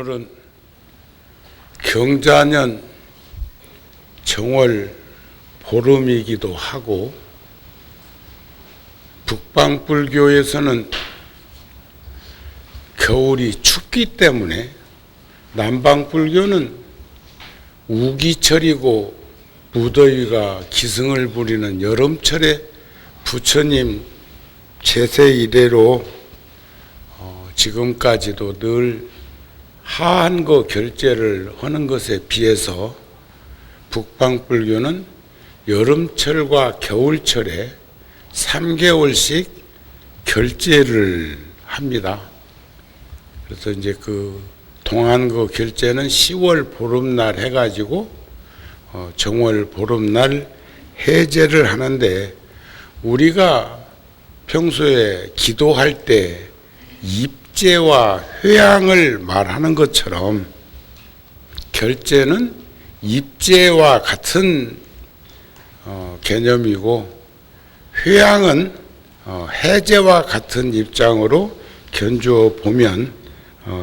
오늘은 경자년 정월 보름이기도 하고, 북방불교에서는 겨울이 춥기 때문에 남방불교는 우기철이고 무더위가 기승을 부리는 여름철에 부처님 제세 이래로 지금까지도 늘 하한거 결제를 하는 것에 비해서 북방불교는 여름철과 겨울철에 3개월씩 결제를 합니다. 그래서 이제 그 동안거 결제는 10월 보름날 해가지고 정월 보름날 해제를 하는데, 우리가 평소에 기도할 때 입제와 회향을 말하는 것처럼 결제는 입제와 같은 개념이고, 회향은 해제와 같은 입장으로 견주어 보면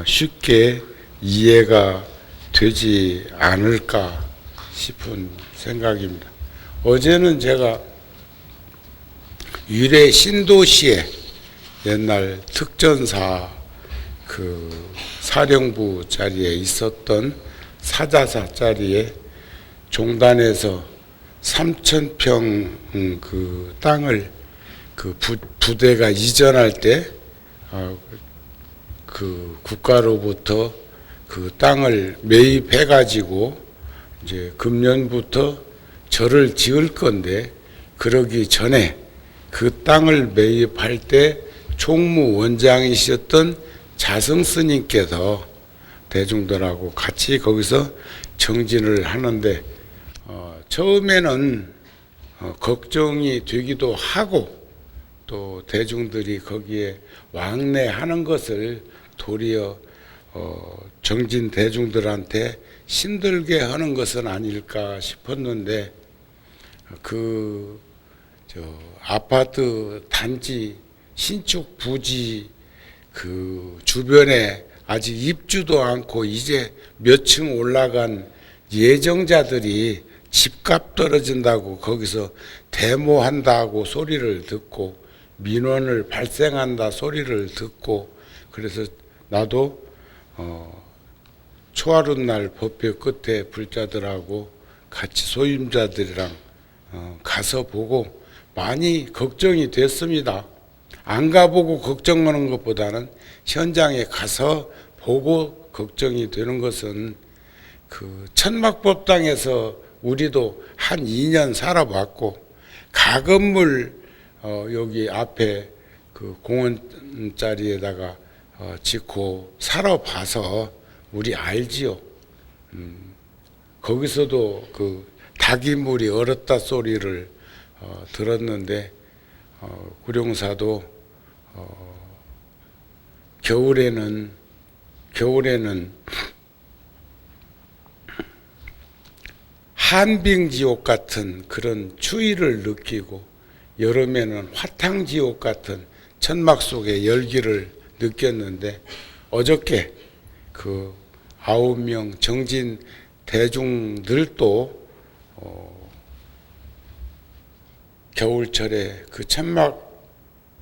쉽게 이해가 되지 않을까 싶은 생각입니다. 어제는 제가 유래 신도시에 옛날 특전사 그 사령부 자리에 있었던 사자사 자리에 종단에서 3,000평 그 땅을 그 부대가 이전할 때 그 국가로부터 그 땅을 매입해 가지고 이제 금년부터 절을 지을 건데, 그러기 전에 그 땅을 매입할 때 총무원장이셨던 자성 스님께서 대중들하고 같이 거기서 정진을 하는데, 처음에는 걱정이 되기도 하고, 또 대중들이 거기에 왕래하는 것을 도리어 정진 대중들한테 힘들게 하는 것은 아닐까 싶었는데, 그 아파트 단지 신축 부지 그 주변에 아직 입주도 않고 이제 몇 층 올라간 예정자들이 집값 떨어진다고 거기서 데모한다고 소리를 듣고, 민원을 발생한다 소리를 듣고, 그래서 나도 초하룻날 법회 끝에 불자들하고 같이 소임자들이랑 가서 보고 많이 걱정이 됐습니다. 안 가보고 걱정하는 것보다는 현장에 가서 보고 걱정이 되는 것은, 그 천막법당에서 우리도 한 2년 살아봤고, 가건물 여기 앞에 그 공원 자리에다가 짓고 살아봐서 우리 알지요. 거기서도 그 닭이물이 얼었다 소리를 들었는데, 구룡사도 겨울에는 한빙지옥 같은 그런 추위를 느끼고, 여름에는 화탕지옥 같은 천막 속의 열기를 느꼈는데, 어저께 그 9명 정진 대중들도 겨울철에 그 천막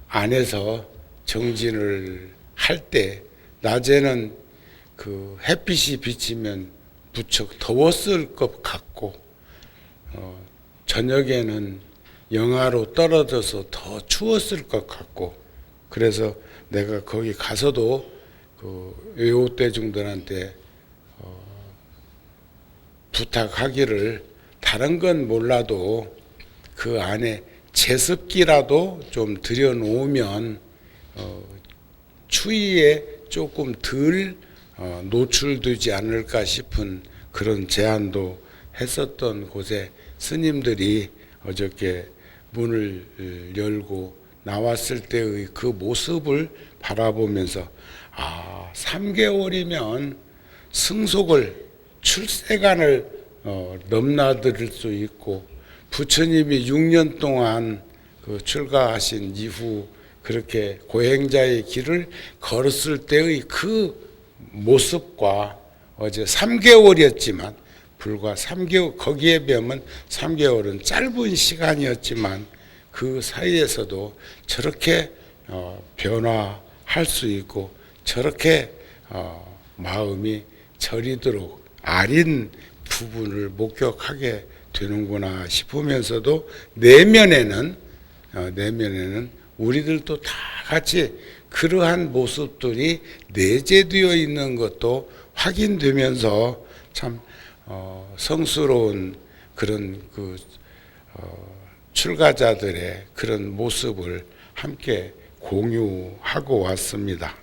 안에서 정진을 할 때, 낮에는 그 햇빛이 비치면 무척 더웠을 것 같고, 저녁에는 영하로 떨어져서 더 추웠을 것 같고, 그래서 내가 거기 가서도 그 외호대중들한테 부탁하기를, 다른 건 몰라도 그 안에 제습기라도 좀 들여놓으면 추위에 조금 덜 노출되지 않을까 싶은 그런 제안도 했었던 곳에 스님들이 어저께 문을 열고 나왔을 때의 그 모습을 바라보면서, 3개월이면 승속을, 출세관을 넘나들 수 있고, 부처님이 6년 동안 그 출가하신 이후 그렇게 고행자의 길을 걸었을 때의 그 모습과 어제 3개월이었지만 불과 3개월, 거기에 비하면 3개월은 짧은 시간이었지만 그 사이에서도 저렇게 변화할 수 있고 저렇게 마음이 저리도록 아린 부분을 목격하게 되는구나 싶으면서도 내면에는 우리들도 다 같이 그러한 모습들이 내재되어 있는 것도 확인되면서 참 성스러운 그런 출가자들의 그런 모습을 함께 공유하고 왔습니다.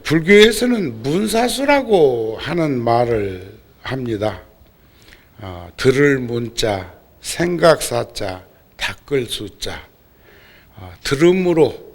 불교에서는 문사수라고 하는 말을 합니다. 들을 문자, 생각사자, 닦을 수자. 들음으로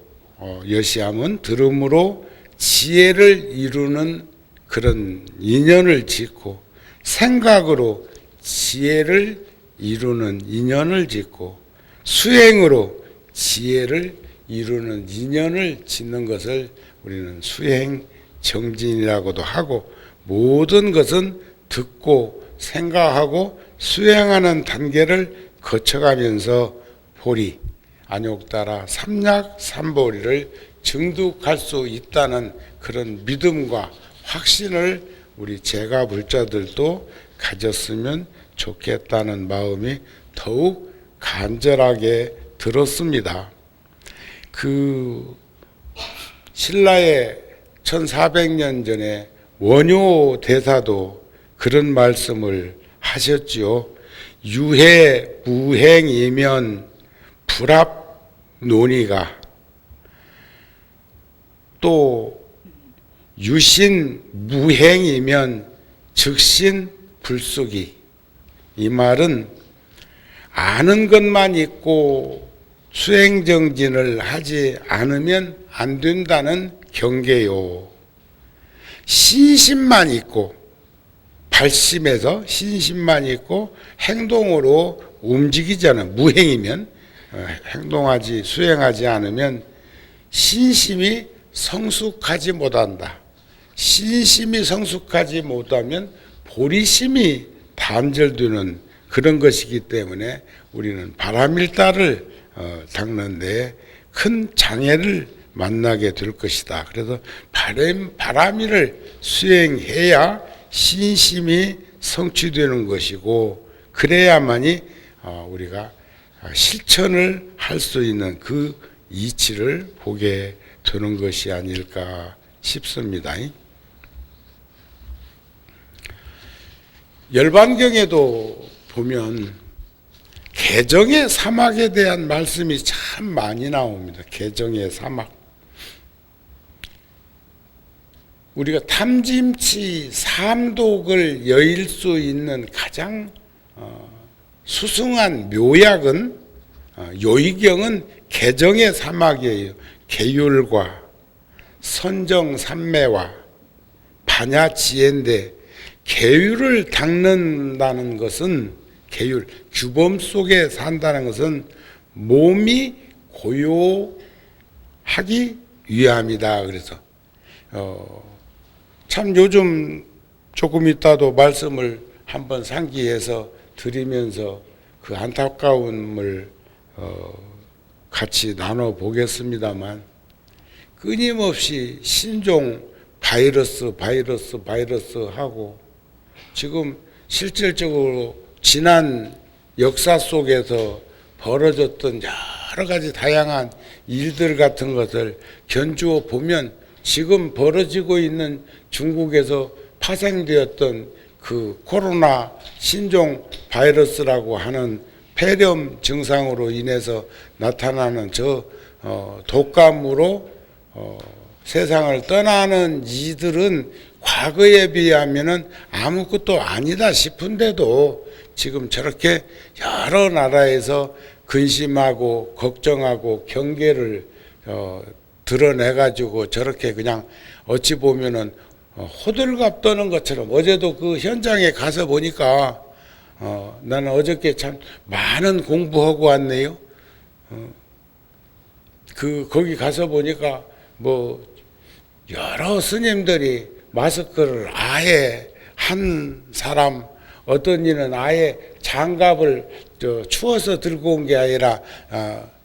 여시하면 들음으로 지혜를 이루는 그런 인연을 짓고, 생각으로 지혜를 이루는 인연을 짓고, 수행으로 지혜를 이루는 인연을 짓는 것을 우리는 수행 정진이라고도 하고, 모든 것은 듣고 생각하고 수행하는 단계를 거쳐가면서 보리, 안욕따라 삼약 삼보리를 증득할 수 있다는 그런 믿음과 확신을 우리 제가불자들도 가졌으면 좋겠다는 마음이 더욱 간절하게 들었습니다. 신라의 1400년 전에 원효 대사도 그런 말씀을 하셨지요. 유해 무행이면 불합 논의가, 또 유신 무행이면 즉신 불수기. 이 말은 아는 것만 있고 수행정진을 하지 않으면 안 된다는 경계요. 신심만 있고, 발심에서 신심만 있고 행동으로 움직이잖아요. 무행이면 행동하지 수행하지 않으면 신심이 성숙하지 못한다. 신심이 성숙하지 못하면 보리심이 단절되는 그런 것이기 때문에 우리는 바람일다를 닦는 데 큰 장애를 만나게 될 것이다. 그래서 바람일을 수행해야 신심이 성취되는 것이고, 그래야만이 우리가 실천을 할 수 있는 그 이치를 보게 되는 것이 아닐까 싶습니다. 열반경에도 보면 개정의 사막에 대한 말씀이 참 많이 나옵니다. 개정의 사막. 우리가 탐짐치 삼독을 여일 수 있는 가장 수승한 묘약은, 요의경은 개정의 사막이에요. 계율과 선정삼매와 반야지혜인데, 계율을 닦는다는 것은, 계율, 규범 속에 산다는 것은 몸이 고요하기 위함이다. 그래서 참 요즘 조금 있다도 말씀을 한번 상기해서 드리면서 그 안타까움을 같이 나눠보겠습니다만, 끊임없이 신종 바이러스 하고, 지금 실질적으로 지난 역사 속에서 벌어졌던 여러 가지 다양한 일들 같은 것을 견주어 보면 지금 벌어지고 있는 중국에서 파생되었던 그 코로나 신종 바이러스라고 하는 폐렴 증상으로 인해서 나타나는 저 독감으로 세상을 떠나는 이들은 과거에 비하면은 아무것도 아니다 싶은데도 지금 저렇게 여러 나라에서 근심하고 걱정하고 경계를 드러내가지고 저렇게 그냥 어찌 보면은 호들갑 떠는 것처럼, 어제도 그 현장에 가서 보니까 나는 어저께 참 많은 공부하고 왔네요. 거기 가서 보니까 뭐 여러 스님들이 마스크를 아예 한 사람, 어떤 이는 아예 장갑을 추워서 들고 온 게 아니라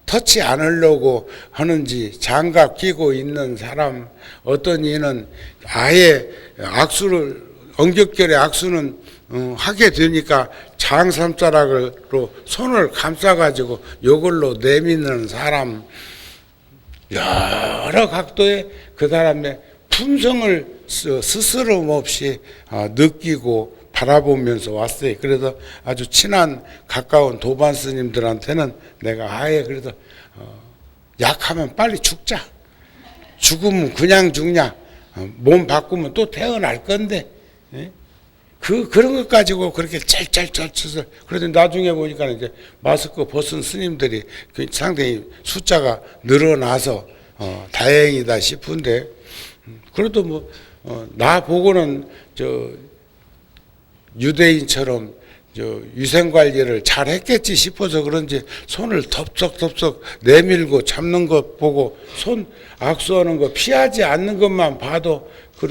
터치 않으려고 하는지 장갑 끼고 있는 사람, 어떤 이는 아예 악수를 엉겹결에 악수는 하게 되니까 장삼자락으로 손을 감싸가지고 이걸로 내미는 사람, 여러 각도의 그 사람의 품성을 스스럼 없이 느끼고 바라보면서 왔어요. 그래서 아주 친한 가까운 도반 스님들한테는 내가 아예 그래서 약하면 빨리 죽자. 죽으면 그냥 죽냐. 몸 바꾸면 또 태어날 건데. 예? 그런 것 가지고 그렇게 짤짤짤 쳐서. 그래도 나중에 보니까 이제 마스크 벗은 스님들이 상당히 숫자가 늘어나서 다행이다 싶은데, 그래도 뭐, 나 보고는 유대인처럼 위생관리를 잘 했겠지 싶어서 그런지 손을 덥석덥석 내밀고 잡는 것 보고 손 악수하는 거 피하지 않는 것만 봐도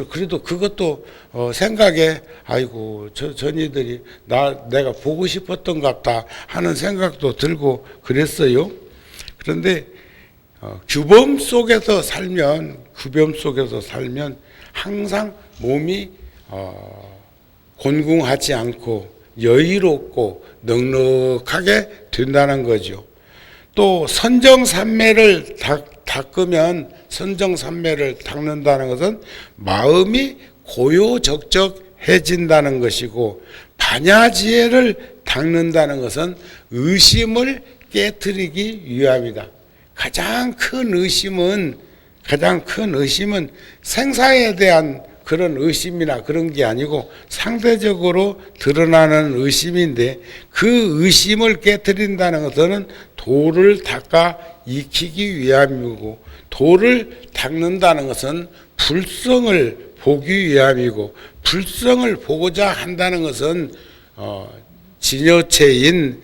그래도 그것도 생각에 아이고 전이들이 내가 보고 싶었던갑다 하는 생각도 들고 그랬어요. 그런데 규범 속에서 살면 항상 몸이 곤궁하지 않고 여유롭고 넉넉하게 된다는 거죠. 또 선정산매를 닦는다는 것은 마음이 고요적적해진다는 것이고, 반야지혜를 닦는다는 것은 의심을 깨트리기 위함이다. 가장 큰 의심은 생사에 대한 그런 의심이나 그런 게 아니고 상대적으로 드러나는 의심인데, 그 의심을 깨트린다는 것은 도를 닦아 익히기 위함이고, 도를 닦는다는 것은 불성을 보기 위함이고, 불성을 보고자 한다는 것은 진여체인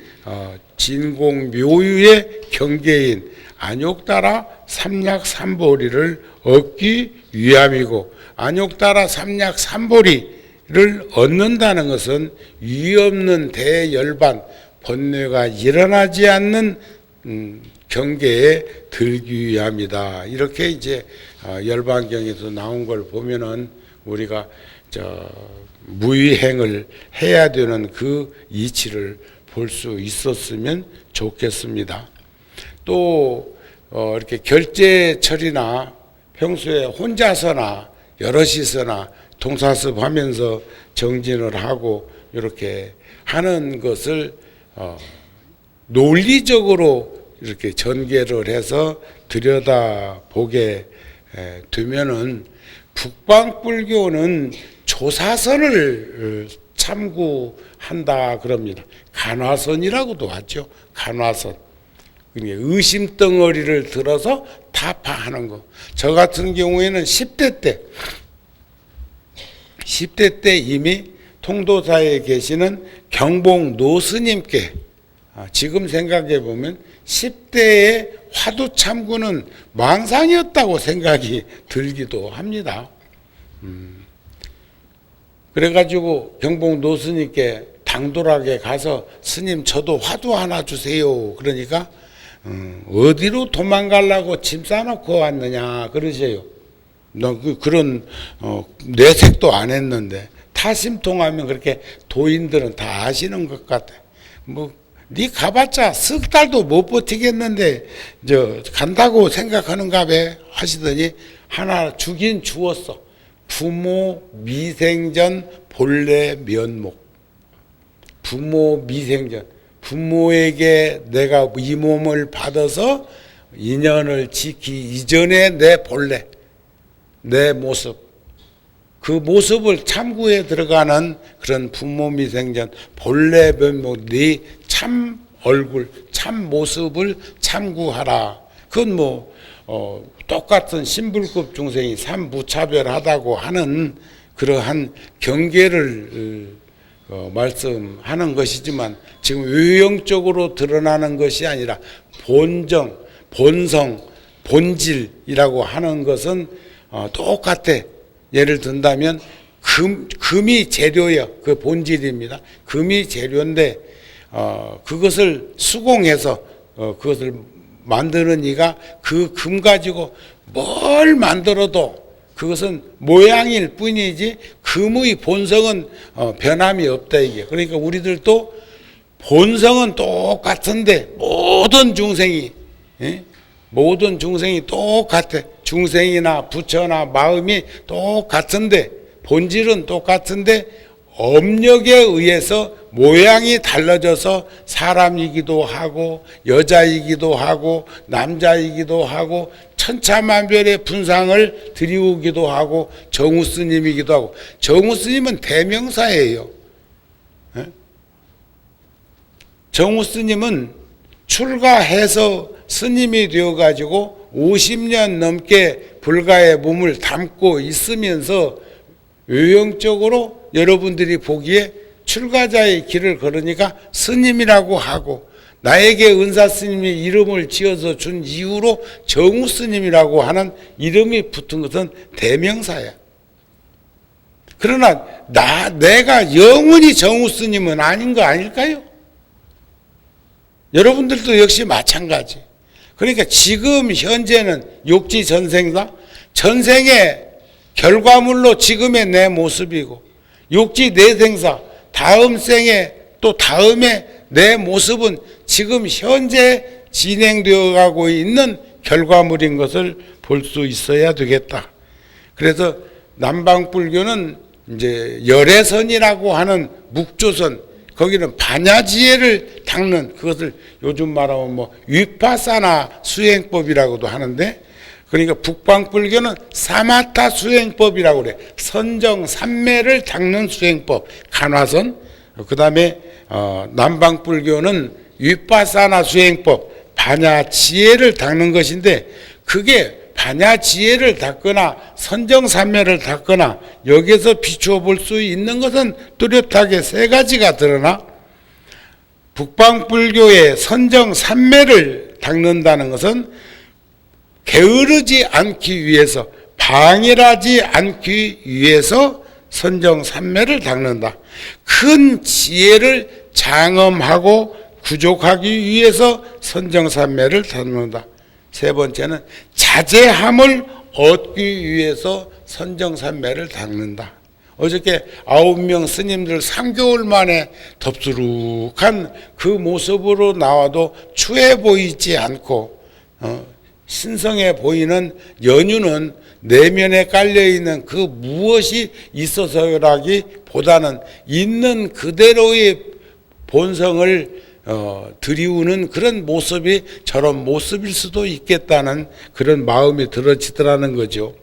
진공묘유의 경계인 안욕따라 삼약삼보리를 얻기 위함이고, 안욕따라 삼약삼보리를 얻는다는 것은 위없는 대열반, 번뇌가 일어나지 않는 경계에 들기 위함이다. 이렇게 이제 열반경에서 나온 걸 보면은 우리가 무의행을 해야 되는 그 이치를 볼 수 있었으면 좋겠습니다. 또 이렇게 결제철이나 평소에 혼자서나 여럿이서나 동사습하면서 정진을 하고 이렇게 하는 것을 논리적으로 이렇게 전개를 해서 들여다보게 되면은 북방불교는 조사선을 참고한다 그럽니다. 간화선이라고도 하죠. 간화선. 의심 덩어리를 들어서 타파하는 거. 저 같은 경우에는 10대 때 이미 통도사에 계시는 경봉 노스님께, 지금 생각해 보면 10대의 화두 참구는 망상이었다고 생각이 들기도 합니다. 그래가지고 경봉 노스님께 당돌하게 가서 스님 저도 화두 하나 주세요. 그러니까 어디로 도망가려고 짐 싸놓고 왔느냐 그러세요. 너 그런 내색도 안 했는데, 타심통하면 그렇게 도인들은 다 아시는 것 같아. 네 가봤자 석 달도 못 버티겠는데 간다고 생각하는가 봐 하시더니 하나 주긴 주었어. 부모 미생전 본래 면목. 부모 미생전, 부모에게 내가 이 몸을 받아서 인연을 지키 이전에 내 본래, 내 모습, 그 모습을 참구에 들어가는 그런 부모 미생전 본래 면목, 네 참 얼굴, 참 모습을 참구하라. 그건 똑같은 신불급 중생이 삼부차별하다고 하는 그러한 경계를 말씀하는 것이지만, 지금 외형적으로 드러나는 것이 아니라 본정, 본성, 본질이라고 하는 것은 똑같아. 예를 든다면 금이 재료예요. 그 본질입니다. 금이 재료인데 그것을 수공해서 그것을 만드는 이가 그 금 가지고 뭘 만들어도 그것은 모양일 뿐이지 금의 본성은 변함이 없다 이게. 그러니까 우리들도 본성은 똑같은데 모든 중생이 똑같아. 중생이나 부처나 마음이 똑같은데 본질은 똑같은데 업력에 의해서 모양이 달라져서 사람이기도 하고 여자이기도 하고 남자이기도 하고 천차만별의 분상을 드리우기도 하고 정우스님이기도 하고. 정우스님은 대명사예요. 정우스님은 출가해서 스님이 되어가지고 50년 넘게 불가의 몸을 담고 있으면서 외형적으로 여러분들이 보기에 출가자의 길을 걸으니까 스님이라고 하고, 나에게 은사 스님이 이름을 지어서 준 이후로 정우 스님이라고 하는 이름이 붙은 것은 대명사야. 그러나 내가 영원히 정우 스님은 아닌 거 아닐까요? 여러분들도 역시 마찬가지. 그러니까 지금 현재는 욕지 전생사, 전생의 결과물로 지금의 내 모습이고, 욕지 내생사, 다음 생에 또 다음에 내 모습은 지금 현재 진행되어 가고 있는 결과물인 것을 볼 수 있어야 되겠다. 그래서 남방불교는 이제 열애선이라고 하는 묵조선, 거기는 반야지혜를 닦는, 그것을 요즘 말하면 뭐 위파사나 수행법이라고도 하는데, 그러니까 북방불교는 사마타 수행법이라고 그래. 선정 삼매를 닦는 수행법, 간화선. 그 다음에 남방불교는 위파사나 수행법, 반야지혜를 닦는 것인데, 그게 반야지혜를 닦거나 선정삼매를 닦거나 여기서 비추어 볼 수 있는 것은 뚜렷하게 세 가지가 드러나, 북방불교의 선정삼매를 닦는다는 것은 게으르지 않기 위해서, 방해하지 않기 위해서 선정삼매를 닦는다. 큰 지혜를 장엄하고 구족하기 위해서 선정삼매를 닦는다. 세 번째는 자제함을 얻기 위해서 선정삼매를 닦는다. 어저께 9명 스님들 3개월 만에 덥수룩한 그 모습으로 나와도 추해 보이지 않고 신성해 보이는 연유는 내면에 깔려있는 그 무엇이 있어서라기보다는 있는 그대로의 본성을 드리우는 그런 모습이 저런 모습일 수도 있겠다는 그런 마음이 들어지더라는 거죠.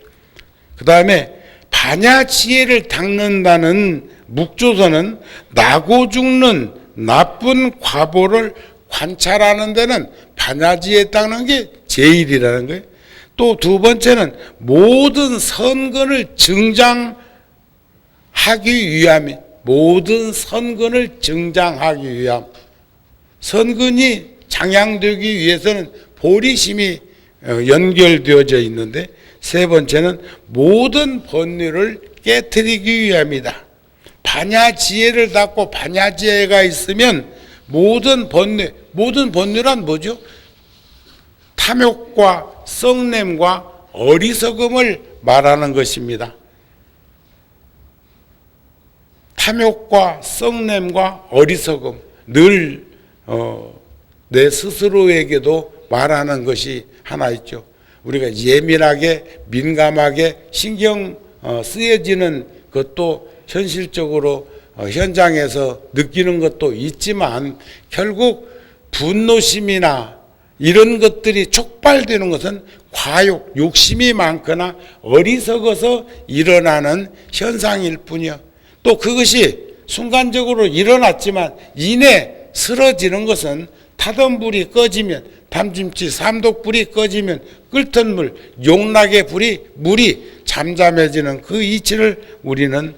그 다음에 반야지혜를 닦는다는 묵조선은 나고 죽는 나쁜 과보를 관찰하는 데는 반야지혜 닦는 게 제일이라는 거예요. 또 두 번째는 모든 선근을 증장하기 위함이, 모든 선근을 증장하기 위함. 선근이 장양되기 위해서는 보리심이 연결되어져 있는데, 세 번째는 모든 번뇌를 깨트리기 위함이다. 반야지혜를 닦고 반야지혜가 있으면 모든 번뇌란 뭐죠? 탐욕과 썩냄과 어리석음을 말하는 것입니다. 탐욕과 썩냄과 어리석음, 늘 내 스스로에게도 말하는 것이 하나 있죠. 우리가 예민하게 민감하게 신경 쓰여지는 것도 현실적으로 현장에서 느끼는 것도 있지만, 결국 분노심이나 이런 것들이 촉발되는 것은 과욕, 욕심이 많거나 어리석어서 일어나는 현상일 뿐이요. 또 그것이 순간적으로 일어났지만 이내 쓰러지는 것은 타던 불이 꺼지면, 담짐치 삼독불이 꺼지면 끓던 물, 용락의 물이 잠잠해지는 그 이치를 우리는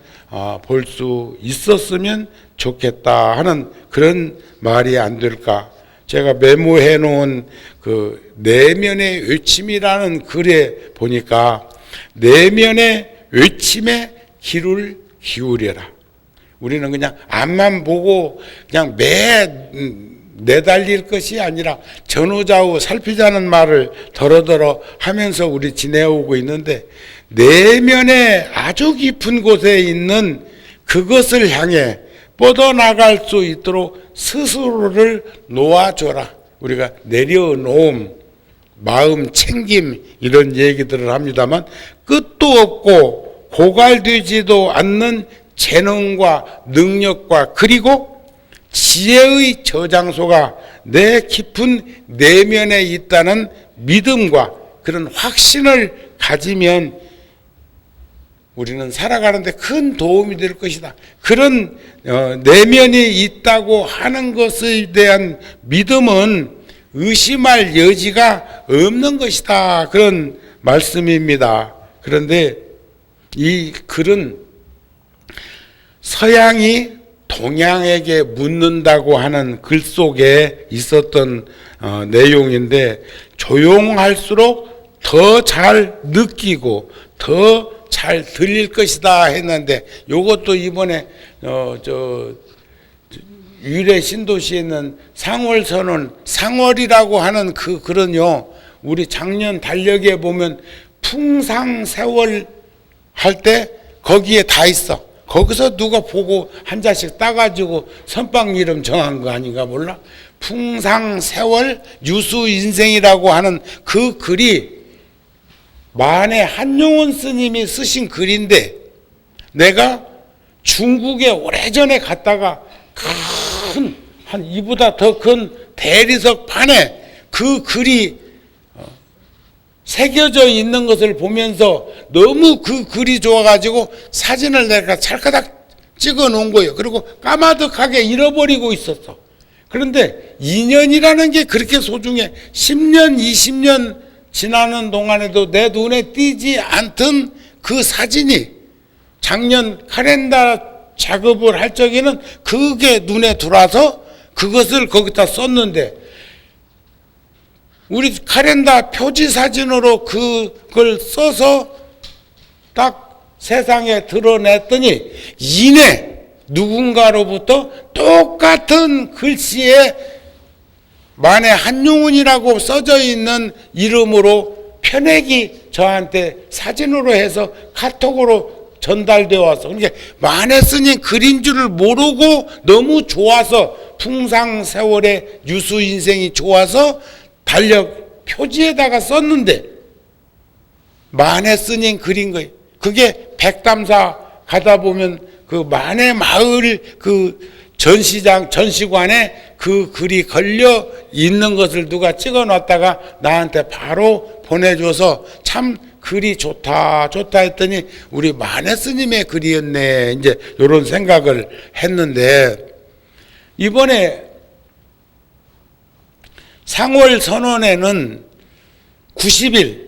볼 수 있었으면 좋겠다 하는 그런 말이 안 될까. 제가 메모해 놓은 그 내면의 외침이라는 글에 보니까 내면의 외침에 귀를 기울여라. 우리는 그냥 앞만 보고 그냥 내달릴 것이 아니라 전후좌우 살피자는 말을 더러더러 하면서 우리 지내오고 있는데, 내면의 아주 깊은 곳에 있는 그것을 향해 뻗어나갈 수 있도록 스스로를 놓아줘라. 우리가 내려놓음, 마음 챙김, 이런 얘기들을 합니다만, 끝도 없고 고갈되지도 않는 재능과 능력과 그리고 지혜의 저장소가 내 깊은 내면에 있다는 믿음과 그런 확신을 가지면 우리는 살아가는데 큰 도움이 될 것이다. 그런 내면이 있다고 하는 것에 대한 믿음은 의심할 여지가 없는 것이다. 그런 말씀입니다. 그런데 이 글은 서양이 동양에게 묻는다고 하는 글 속에 있었던 내용인데, 조용할수록 더 잘 느끼고 더 잘 들릴 것이다 했는데, 요것도 이번에 유래 신도시에 있는 상월선언, 상월이라고 하는 그 글은요, 우리 작년 달력에 보면 풍상세월 할 때 거기에 다 있어. 거기서 누가 보고 한 자씩 따가지고 선빵 이름 정한 거 아닌가 몰라? 풍상세월 유수인생이라고 하는 그 글이 만해 한용운 스님이 쓰신 글인데, 내가 중국에 오래전에 갔다가 한 이보다 더 큰 대리석 판에 그 글이 새겨져 있는 것을 보면서 너무 그 글이 좋아가지고 사진을 내가 찰까닥 찍어 놓은 거예요. 그리고 까마득하게 잃어버리고 있었어. 그런데 인연이라는 게 그렇게 소중해. 10년, 20년 지나는 동안에도 내 눈에 띄지 않던 그 사진이 작년 카렌다 작업을 할 적에는 그게 눈에 들어와서 그것을 거기다 썼는데, 우리 카렌다 표지 사진으로 그걸 써서 딱 세상에 드러냈더니 이내 누군가로부터 똑같은 글씨에 만에 한용운이라고 써져 있는 이름으로 편액이 저한테 사진으로 해서 카톡으로 전달되어 와서, 그러니까 만해 스님 글인 줄을 모르고 너무 좋아서, 풍상세월의 유수인생이 좋아서 달력 표지에다가 썼는데 만해 스님 글인 거예요. 그게 백담사 가다 보면 그 만해 마을 그 전시관에 그 글이 걸려 있는 것을 누가 찍어 놨다가 나한테 바로 보내줘서, 참 글이 좋다 했더니 우리 만해 스님의 글이었네, 이제 이런 생각을 했는데, 이번에 상월 선언에는 90일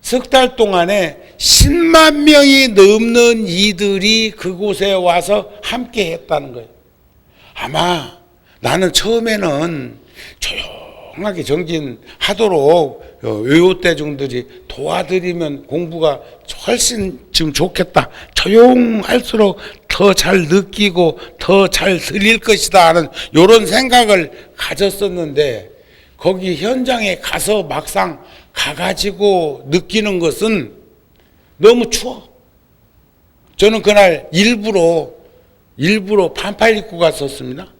석 달 동안에 10만 명이 넘는 이들이 그곳에 와서 함께 했다는 거예요. 아마 나는 처음에는 조용하게 정진하도록 외호대중들이 도와드리면 공부가 훨씬 지금 좋겠다, 조용할수록 더 잘 느끼고 더 잘 들릴 것이다 하는 이런 생각을 가졌었는데, 거기 현장에 가서 막상 가가지고 느끼는 것은 너무 추워. 저는 그날 일부러 반팔 입고 갔었습니다.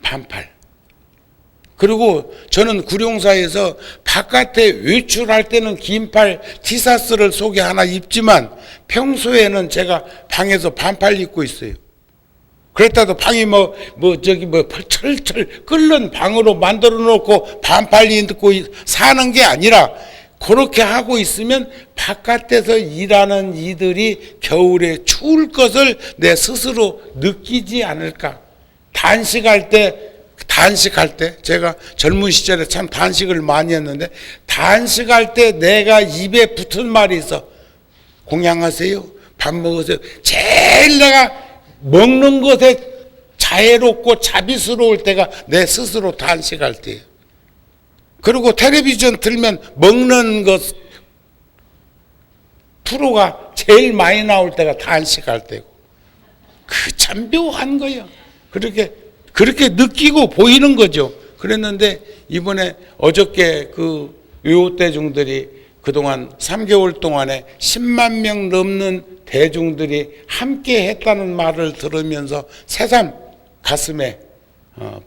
반팔. 그리고 저는 구룡사에서 바깥에 외출할 때는 긴팔 티셔츠를 속에 하나 입지만 평소에는 제가 방에서 반팔 입고 있어요. 그랬다도 방이 철철 끓는 방으로 만들어 놓고 반팔 입고 사는 게 아니라, 그렇게 하고 있으면 바깥에서 일하는 이들이 겨울에 추울 것을 내 스스로 느끼지 않을까. 단식할 때 제가 젊은 시절에 참 단식을 많이 했는데, 단식할 때 내가 입에 붙은 말이 있어. 공양하세요, 밥 먹으세요. 제일 내가 먹는 것에 자애롭고 자비스러울 때가 내 스스로 단식할 때예요. 그리고 텔레비전 틀면 먹는 것 프로가 제일 많이 나올 때가 단식할 때고, 그 참 묘한 거예요. 그렇게 느끼고 보이는 거죠. 그랬는데 이번에 어저께 그 의호대중들이 그동안 3개월 동안에 10만 명 넘는 대중들이 함께 했다는 말을 들으면서 새삼 가슴에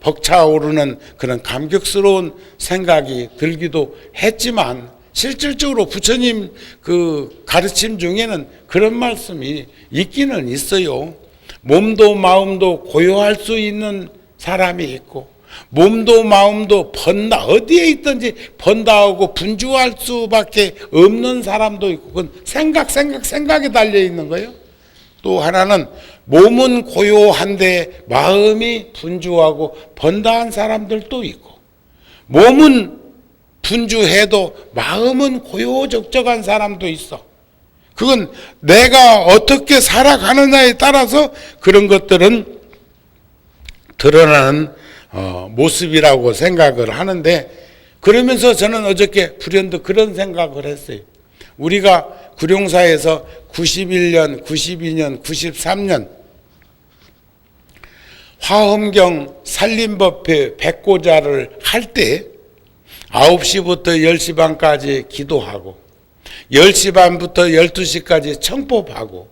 벅차오르는 그런 감격스러운 생각이 들기도 했지만, 실질적으로 부처님 그 가르침 중에는 그런 말씀이 있기는 있어요. 몸도 마음도 고요할 수 있는 사람이 있고, 몸도 마음도 어디에 있든지 번다하고 분주할 수밖에 없는 사람도 있고, 그건 생각에 달려 있는 거예요. 또 하나는 몸은 고요한데 마음이 분주하고 번다한 사람들도 있고, 몸은 분주해도 마음은 고요적적한 사람도 있어. 그건 내가 어떻게 살아가느냐에 따라서 그런 것들은 드러나는 모습이라고 생각을 하는데, 그러면서 저는 어저께 불현듯 그런 생각을 했어요. 우리가 구룡사에서 91년, 92년, 93년 화엄경 산림법회 백고자를 할 때 9시부터 10시 반까지 기도하고, 10시 반부터 12시까지 청법하고,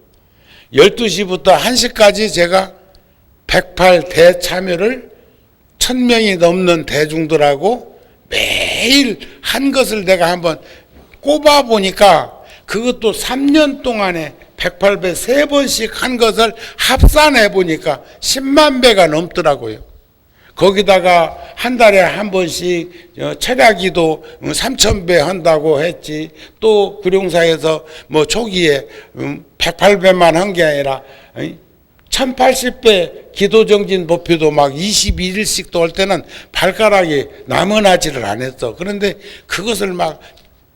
12시부터 1시까지 제가 108 대참여를 1000명이 넘는 대중들하고 매일 한 것을 내가 한번 꼽아 보니까, 그것도 3년 동안에 108배 3번씩 한 것을 합산해 보니까 10만 배가 넘더라고요. 거기다가 한 달에 한 번씩 철야기도 3000배 한다고 했지. 또 구룡사에서 뭐 초기에 108배만 한 게 아니라 1080배 기도정진 법회도 막 21일씩도 할 때는 발가락이 남은하지를 않았어. 그런데 그것을 막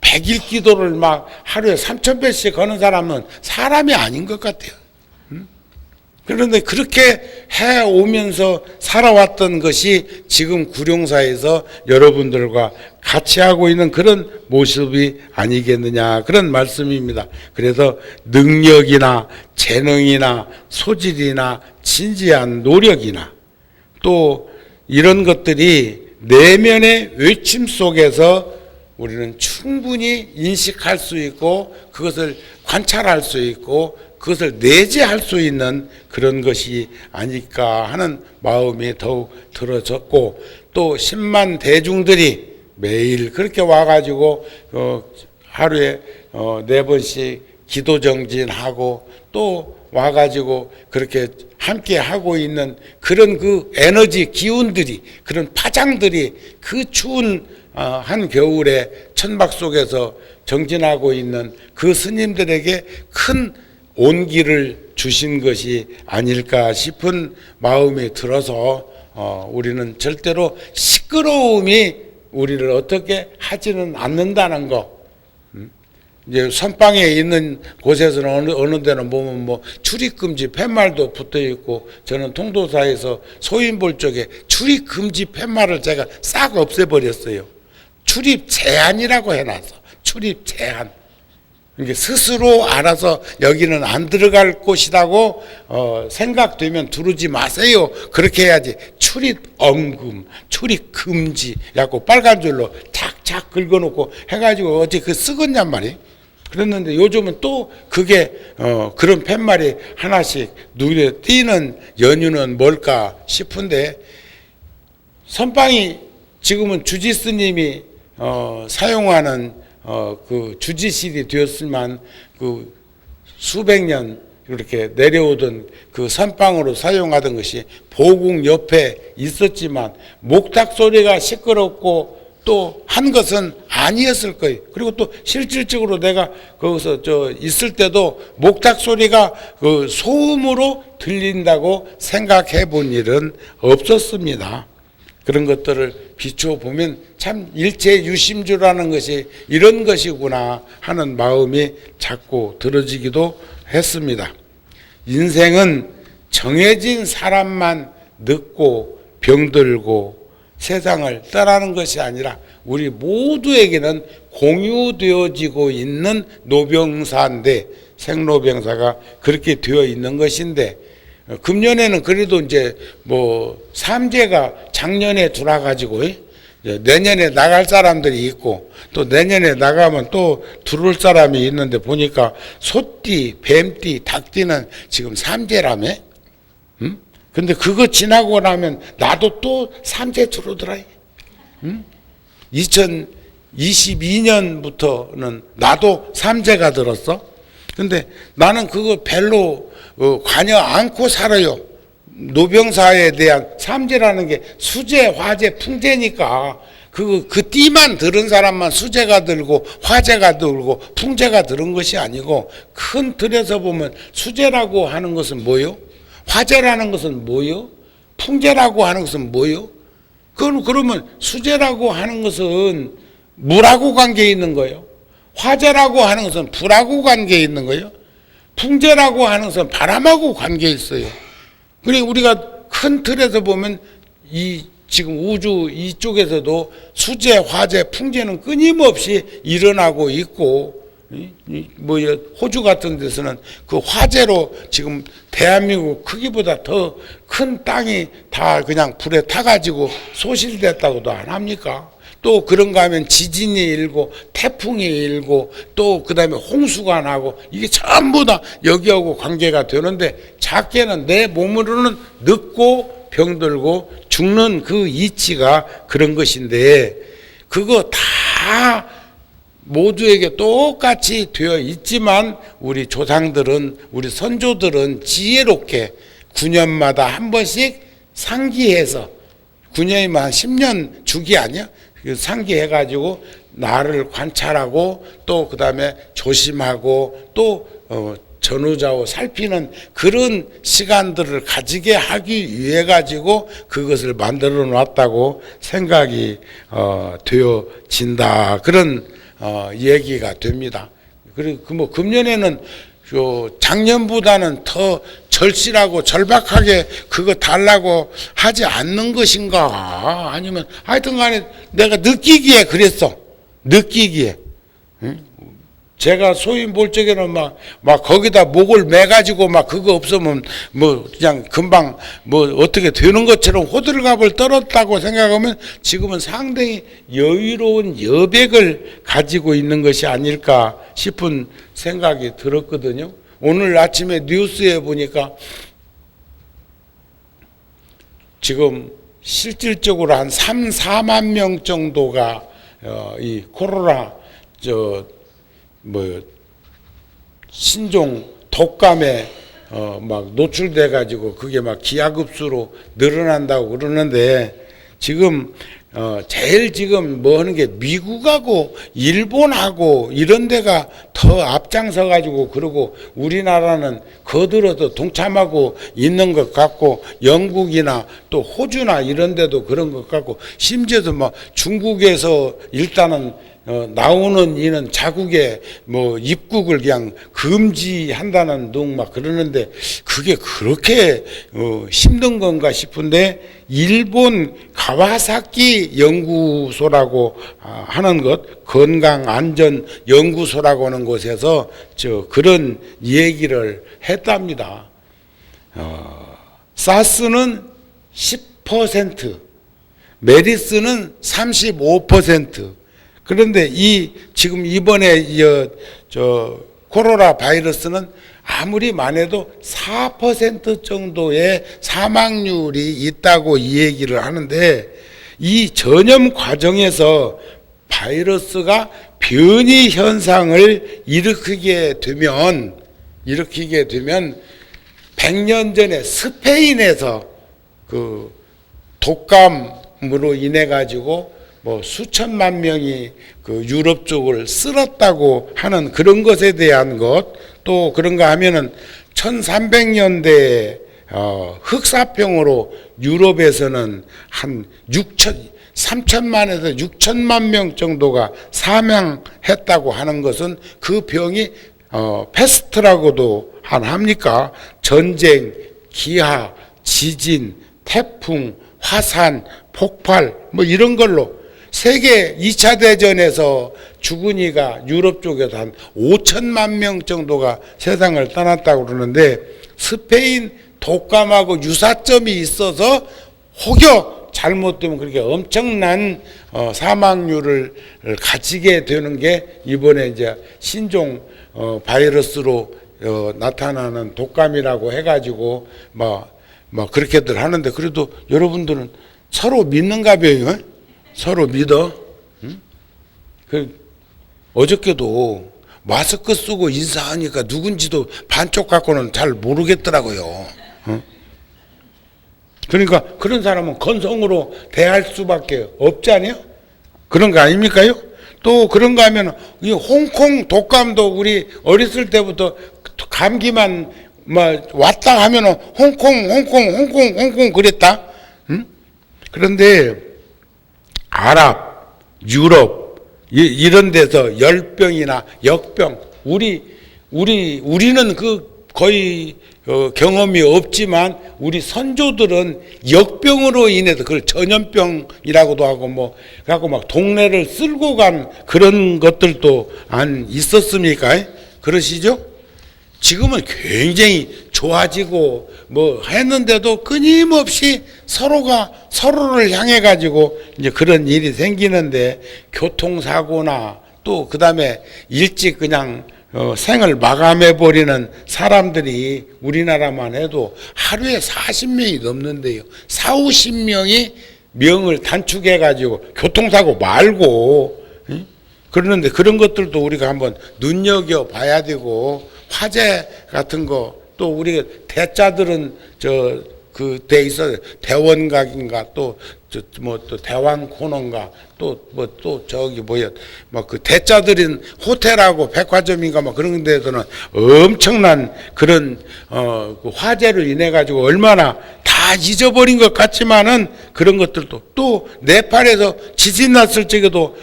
100일 기도를 막 하루에 3000배씩 하는 사람은 사람이 아닌 것 같아요. 그런데 그렇게 해오면서 살아왔던 것이 지금 구룡사에서 여러분들과 같이 하고 있는 그런 모습이 아니겠느냐, 그런 말씀입니다. 그래서 능력이나 재능이나 소질이나 진지한 노력이나 또 이런 것들이 내면의 외침 속에서 우리는 충분히 인식할 수 있고, 그것을 관찰할 수 있고, 그것을 내재할 수 있는 그런 것이 아닐까 하는 마음이 더욱 들어졌고, 또 10만 대중들이 매일 그렇게 와가지고 하루에 4번씩 기도정진하고 또 와가지고 그렇게 함께 하고 있는 그런 그 에너지 기운들이, 그런 파장들이 그 추운 한겨울에 천막 속에서 정진하고 있는 그 스님들에게 큰 온기를 주신 것이 아닐까 싶은 마음이 들어서 우리는 절대로 시끄러움이 우리를 어떻게 하지는 않는다는 거. 이제 선방에 있는 곳에서는 어느 데는 보면 뭐 출입금지 팻말도 붙어 있고, 저는 통도사에서 소인볼 쪽에 출입금지 팻말을 제가 싹 없애버렸어요. 출입 제한이라고 해놨어. 출입 제한. 이게 스스로 알아서 여기는 안 들어갈 곳이라고 생각되면 들어오지 마세요. 그렇게 해야지. 출입 엄금, 출입 금지 야고 빨간 줄로 착착 긁어놓고 해가지고 어째 그 쓰겄냔 말이에요. 그랬는데 요즘은 또 그게 그런 팻말이 하나씩 눈에 띄는 연유는 뭘까 싶은데, 선방이 지금은 주지 스님이 사용하는 그 주지실이 되었지만, 그 수백 년 이렇게 내려오던 그 선방으로 사용하던 것이 보궁 옆에 있었지만 목탁 소리가 시끄럽고 또 한 것은 아니었을 거예요. 그리고 또 실질적으로 내가 거기서 있을 때도 목탁 소리가 그 소음으로 들린다고 생각해 본 일은 없었습니다. 그런 것들을 비추어 보면 참 일체 유심주라는 것이 이런 것이구나 하는 마음이 자꾸 들어지기도 했습니다. 인생은 정해진 사람만 늙고 병들고 세상을 떠나는 것이 아니라 우리 모두에게는 공유되어지고 있는 노병사인데, 생로병사가 그렇게 되어 있는 것인데, 금년에는 그래도 이제 뭐 삼재가 작년에 들어와가지고 내년에 나갈 사람들이 있고, 또 내년에 나가면 또 들어올 사람이 있는데, 보니까 소띠, 뱀띠, 닭띠는 지금 삼재라며? 응? 근데 그거 지나고 나면 나도 또 삼재 들어오더라. 응? 2022년부터는 나도 삼재가 들었어. 근데 나는 그거 별로 관여 않고 살아요. 노병사에 대한 삼재라는 게 수재, 화재, 풍재니까 그 띠만 들은 사람만 수재가 들고 화재가 들고 풍재가 들은 것이 아니고, 큰 틀에서 보면 수재라고 하는 것은 뭐요? 화재라는 것은 뭐요? 풍재라고 하는 것은 뭐요? 그러면 수재라고 하는 것은 물하고 관계 있는 거예요. 화재라고 하는 것은 불하고 관계 있는 거예요. 풍재라고 하는 것은 바람하고 관계 있어요. 그리고 우리가 큰 틀에서 보면 이 지금 우주 이쪽에서도 수재, 화재, 풍재는 끊임없이 일어나고 있고, 뭐 호주 같은 데서는 그 화재로 지금 대한민국 크기보다 더 큰 땅이 다 그냥 불에 타가지고 소실됐다고도 안 합니까? 또 그런가 하면 지진이 일고 태풍이 일고 또 그 다음에 홍수가 나고, 이게 전부 다 여기하고 관계가 되는데, 작게는 내 몸으로는 늙고 병들고 죽는 그 이치가 그런 것인데, 그거 다 모두에게 똑같이 되어 있지만 우리 조상들은, 우리 선조들은 지혜롭게 9년마다 한 번씩 상기해서, 9년이면 한 10년 주기 아니야? 상기해가지고 나를 관찰하고 또 그 다음에 조심하고 또 전후좌우 살피는 그런 시간들을 가지게 하기 위해 가지고 그것을 만들어 놨다고 생각이 되어진다, 그런 얘기가 됩니다. 그리고 뭐 금년에는 작년보다는 더 절실하고 절박하게 그거 달라고 하지 않는 것인가, 아니면 하여튼 간에 내가 느끼기에 그랬어. 느끼기에. 제가 소위 볼 적에는 막 거기다 목을 매가지고 막 그거 없으면 뭐 그냥 금방 뭐 어떻게 되는 것처럼 호들갑을 떨었다고 생각하면, 지금은 상당히 여유로운 여백을 가지고 있는 것이 아닐까 싶은 생각이 들었거든요. 오늘 아침에 뉴스에 보니까 지금 실질적으로 한 3, 4만 명 정도가 이 코로나 신종 독감에 막 노출돼 가지고 그게 막 기하급수로 늘어난다고 그러는데, 지금 제일 지금 뭐 하는 게 미국하고 일본하고 이런 데가 더 앞장서 가지고, 그러고 우리나라는 거들어서 동참하고 있는 것 같고, 영국이나 또 호주나 이런 데도 그런 것 같고, 심지어도 막 중국에서 일단은 나오는 이는 자국에 뭐 입국을 그냥 금지한다는 둥 막 그러는데, 그게 그렇게 힘든 건가 싶은데, 일본 가와사키 연구소라고 하는 것, 건강안전연구소라고 하는 곳에서 그런 얘기를 했답니다. 사스는 10%, 메리스는 35%. 그런데 지금 이번에 코로나 바이러스는 아무리 많아도 4% 정도의 사망률이 있다고 이 얘기를 하는데, 이 전염 과정에서 바이러스가 변이 현상을 일으키게 되면 100년 전에 스페인에서 그 독감으로 인해 가지고 뭐 수천만 명이 그 유럽 쪽을 쓸었다고 하는 그런 것에 대한 것, 또 그런가 하면은 1300년대 흑사병으로 유럽에서는 한 3천만에서 6천만 명 정도가 사망했다고 하는 것은, 그 병이 패스트라고도 합니까? 전쟁, 기아, 지진, 태풍, 화산, 폭발 뭐 이런 걸로 세계 2차 대전에서 죽은 이가 유럽 쪽에서 한 5천만 명 정도가 세상을 떠났다고 그러는데 스페인 독감하고 유사점이 있어서 혹여 잘못되면 그렇게 엄청난 사망률을 가지게 되는 게 이번에 이제 신종 바이러스로 나타나는 독감이라고 해가지고 그렇게들 하는데 그래도 여러분들은 서로 믿는가 봐요. 서로 믿어. 응? 어저께도 마스크 쓰고 인사하니까 누군지도 반쪽 갖고는 잘 모르겠더라고요. 응? 그러니까 그런 사람은 건성으로 대할 수밖에 없지 않아요? 그런 거 아닙니까요? 또 그런가 하면 이 홍콩 독감도 우리 어렸을 때부터 감기만 왔다 하면은 홍콩 그랬다. 응? 그런데 아랍, 유럽 이런 데서 열병이나 역병 우리는 그 거의 경험이 없지만 우리 선조들은 역병으로 인해서 그걸 전염병이라고도 하고 그래갖고 막 동네를 쓸고 간 그런 것들도 안 있었습니까? 그러시죠? 지금은 굉장히 좋아지고 했는데도 끊임없이 서로가 서로를 향해 가지고 이제 그런 일이 생기는데 교통사고나 또 그다음에 일찍 그냥 생을 마감해 버리는 사람들이 우리나라만 해도 하루에 40명이 넘는데요. 40~50명이 명을 단축해 가지고 교통사고 말고 그러는데 그런 것들도 우리가 한번 눈여겨 봐야 되고 화재 같은 거 또 우리 대자들은 그때 있어 대원각인가 또 대왕 코너인가 또 저기 그 대자들인 호텔하고 백화점인가 그런 데서는 엄청난 그런 그 화재로 인해 가지고 얼마나 다 잊어버린 것 같지만은 그런 것들도 또 네팔에서 지진 났을 적에도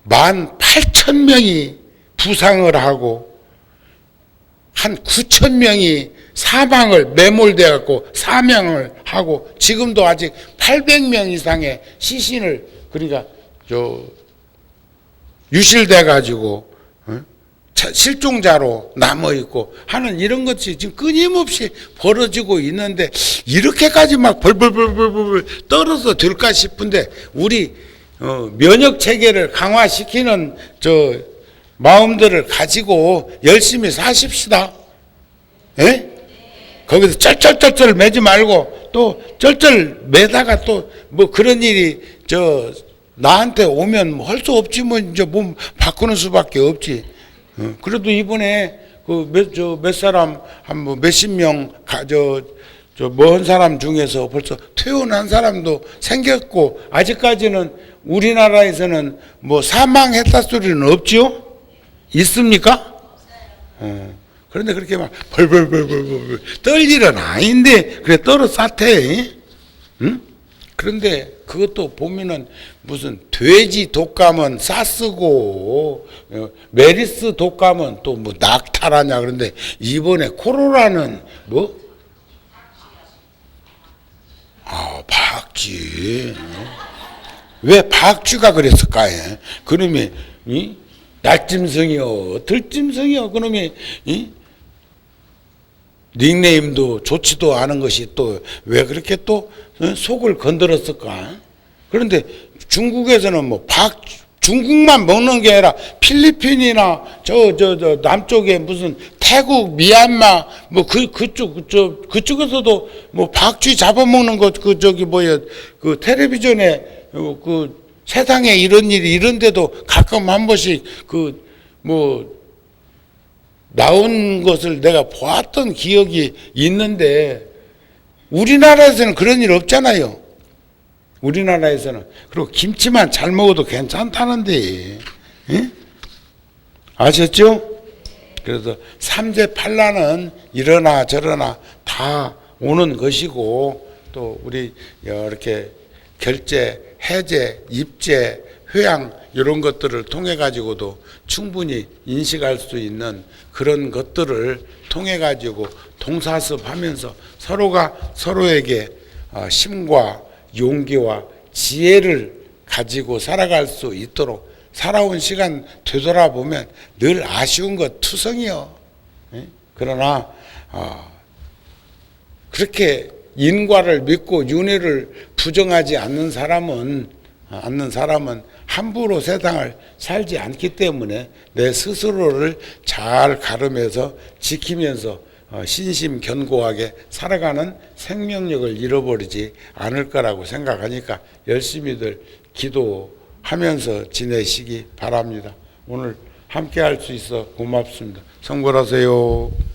18,000명이 부상을 하고 한 9,000명이 사망을 매몰돼 갖고 사망을 하고 지금도 아직 800명 이상의 시신을 그러니까 유실돼 가지고 실종자로 남아 있고 하는 이런 것이 지금 끊임없이 벌어지고 있는데 이렇게까지 막 벌벌 떨어져 될까 싶은데 우리 면역 체계를 강화시키는 마음들을 가지고 열심히 사십시다. 예? 거기서 쩔쩔쩔쩔 매지 말고 또 쩔쩔 매다가 또 그런 일이 나한테 오면 할 수 없지 이제 몸 바꾸는 수밖에 없지. 그래도 이번에 몇 사람 한 몇십 명 먼 사람 중에서 벌써 퇴원한 사람도 생겼고 아직까지는 우리나라에서는 사망했다 소리는 없지요? 있습니까? 그런데 그렇게 막 벌벌 떨 일은 아닌데 그래 떨어 쌌대. 응? 그런데 그것도 보면은 무슨 돼지 독감은 사스고 메리스 독감은 또 낙타라냐 그런데 이번에 코로나는 박쥐. 왜 박쥐가 그랬을까? 그놈이 날짐승이요 들짐승이요 그놈이 닉네임도 좋지도 않은 것이 또 왜 그렇게 또 속을 건드렸을까? 그런데 중국에서는 중국만 먹는 게 아니라 필리핀이나 남쪽에 무슨 태국, 미얀마 그쪽에서도 박쥐 잡아먹는 것 그 텔레비전에 세상에 이런 일이 이런데도 가끔 한 번씩 나온 것을 내가 보았던 기억이 있는데 우리나라에서는 그런 일 없잖아요. 우리나라에서는. 그리고 김치만 잘 먹어도 괜찮다는데. 예? 아셨죠? 그래서 삼재팔란은 이러나 저러나 다 오는 것이고 또 우리 이렇게 결제, 해제, 입제, 회양 이런 것들을 통해 가지고도 충분히 인식할 수 있는 그런 것들을 통해 가지고 동사습하면서 서로가 서로에게 심과 용기와 지혜를 가지고 살아갈 수 있도록 살아온 시간 되돌아보면 늘 아쉬운 것 투성이요. 그러나 그렇게 인과를 믿고 윤회를 부정하지 않는 사람은 함부로 세상을 살지 않기 때문에 내 스스로를 잘 가름해서 지키면서 신심견고하게 살아가는 생명력을 잃어버리지 않을 거라고 생각하니까 열심히들 기도하면서 지내시기 바랍니다. 오늘 함께 할 수 있어 고맙습니다. 성불하세요.